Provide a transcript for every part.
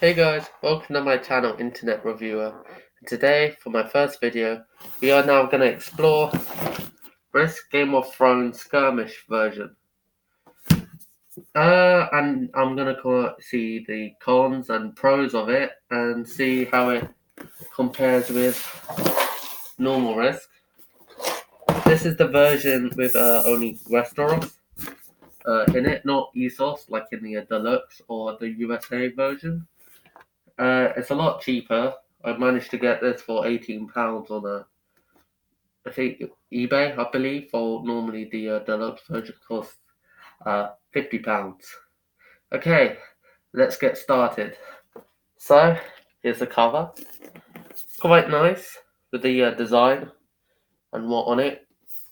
Hey guys, welcome to my channel Internet Reviewer. And today, for my first video, we are now going to explore Risk Game of Thrones Skirmish version. And I'm going to see the cons and pros of it and see how it compares with normal Risk. This is the version with only Westeros in it, not Essos like in the Deluxe or the USA version. It's a lot cheaper. I managed to get this for £18 on I think eBay, I believe, for normally the deluxe version costs £50. Okay, let's get started. So, here's the cover. It's quite nice with the design and what on it.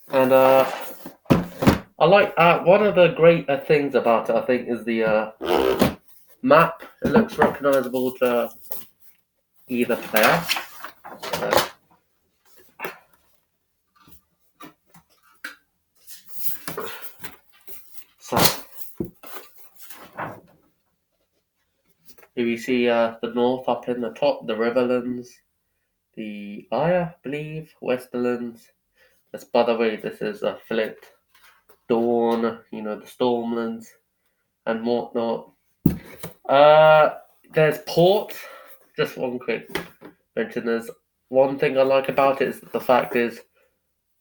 And I like one of the great things about it, I think, is the map. It looks recognizable to either player. So, here we see the north up in the top, the Riverlands, the I believe, Westerlands. This, by the way, this is a Flit, Dawn, the Stormlands and whatnot. There's port. Just one quick mention. There's one thing I like about it is the fact is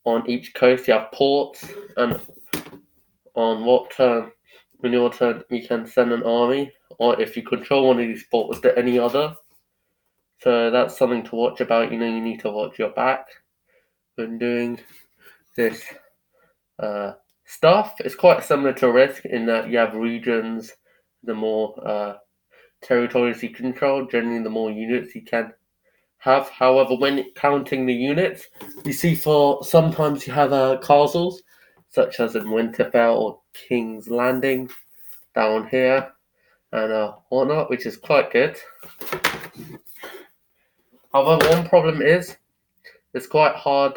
on each coast you have ports, and on when your turn, you can send an army, or if you control one of these ports to any other. So that's something to watch about. You need to watch your back when doing this stuff. It's quite similar to Risk in that you have regions. The more territories you control, generally the more units you can have. However, when counting the units, you see sometimes you have castles, such as in Winterfell or King's Landing down here, and whatnot, which is quite good. However, one problem is it's quite hard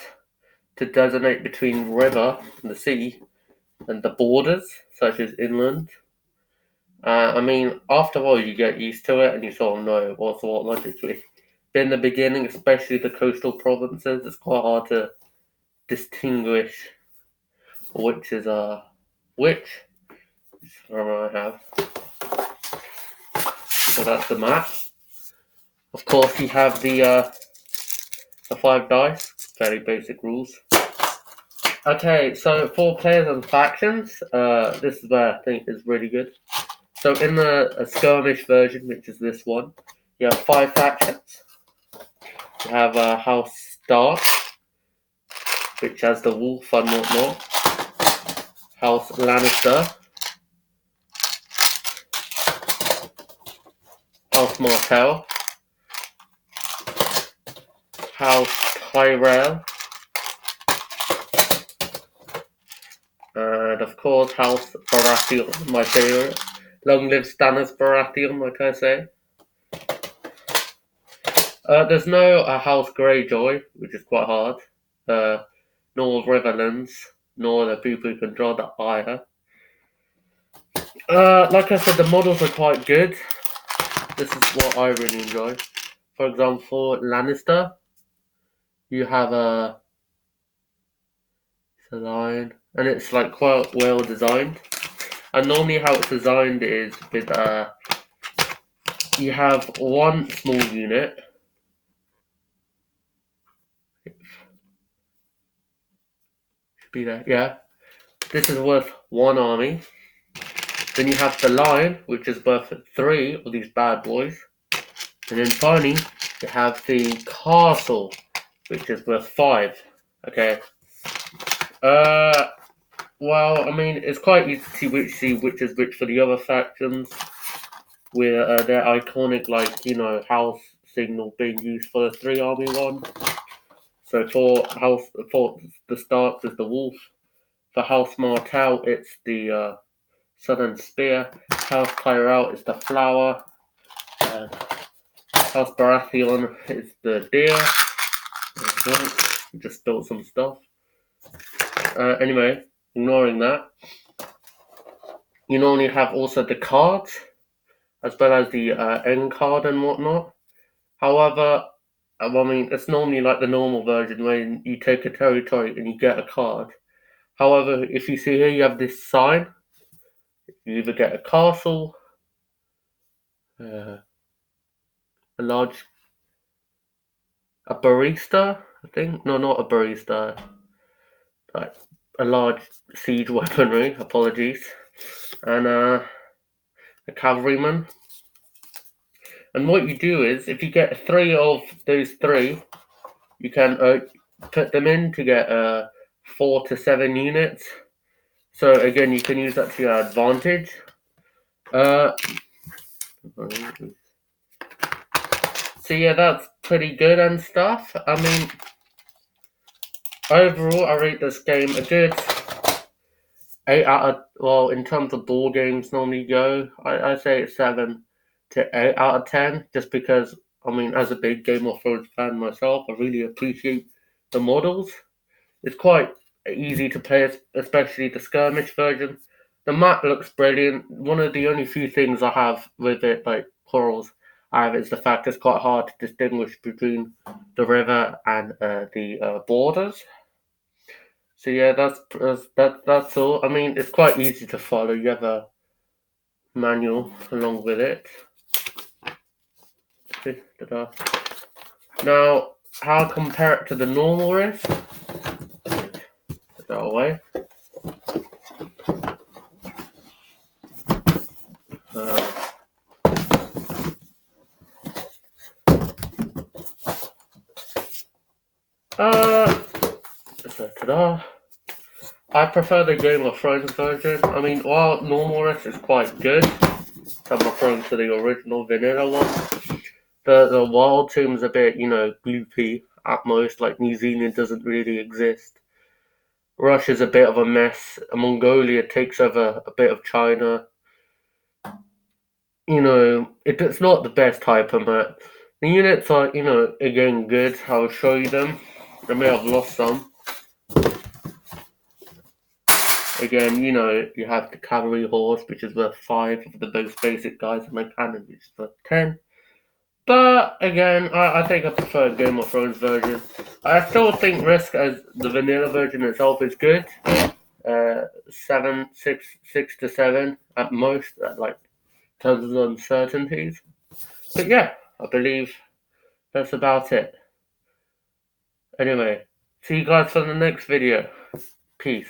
to designate between river and the sea and the borders, such as inland. After a while you get used to it and you sort of know what's what logically. But in the beginning, especially the coastal provinces, it's quite hard to distinguish which is which. Which I have. So that's the map. Of course, you have the 5 dice. Very basic rules. Okay, so for players and factions, this is where I think is really good. So in the skirmish version, which is this one, you have 5 factions. You have House Stark, which has the wolf and whatnot. House Lannister. House Martell. House Tyrell. And of course, House Baratheon, my favorite. Long live Stannis Baratheon, like I say. There's no House Greyjoy, which is quite hard. Nor Riverlands, nor the people who control the Ire. Like I said, the models are quite good. This is what I really enjoy. For example, Lannister. You have a lion, and it's like quite well designed. And normally, how it's designed is with you have one small unit. Should be there, yeah. This is worth 1 army. Then you have the lion, which is worth 3 of these bad boys. And then finally, you have the castle, which is worth 5. Okay. Well, it's quite easy to see which is which for the other factions, with their iconic, house signal being used for the 3 army one. So for the Starks is the wolf. For House Martell, it's the Southern Spear. House Tyrell is the flower. House Baratheon is the deer. Just built some stuff. Anyway, ignoring that, you normally have also the cards. as well as the end card and whatnot. However, I mean, it's normally like the normal version when you take a territory and you get a card. However, if you see here, you have this sign. You either get a castle, uh, a barista, I think. No, not a barista. Like a large siege weaponry. Apologies, and a cavalryman. And what you do is, if you get 3 of those 3, you can put them in to get 4 to 7 units. So again, you can use that to your advantage. So yeah, that's pretty good and stuff. I mean, overall, I rate this game a good 8 out of, well, in terms of ball games normally go, I say it's 7 to 8 out of 10, just because, I mean, as a big Game of Thrones fan myself, I really appreciate the models. It's quite easy to play, especially the skirmish version. The map looks brilliant. One of the only few things I have with it, like quarrels, I have is the fact it's quite hard to distinguish between the river and the borders. So yeah, that's all. I mean, it's quite easy to follow. You have a manual along with it. Ta-da. Now, how I compare it to the normal Risk? Put that away. Ta-da. I prefer the Game of Thrones version. I mean, while normal Risk is quite good, I'm referring to the original vanilla one. The Wild Team's a bit, gloopy at most. Like New Zealand doesn't really exist. Russia's a bit of a mess. Mongolia takes over a bit of China. It's not the best hyper map. The units are, again good. I'll show you them. I may have lost some. Again, you have the cavalry horse, which is worth 5 of the most basic guys, and my cannon, which is worth 10. But again, I think I prefer Game of Thrones version. I still think Risk as the vanilla version itself is good. 6 to 7 at most, at like tons of uncertainties. But yeah, I believe that's about it. Anyway, see you guys for the next video. Peace.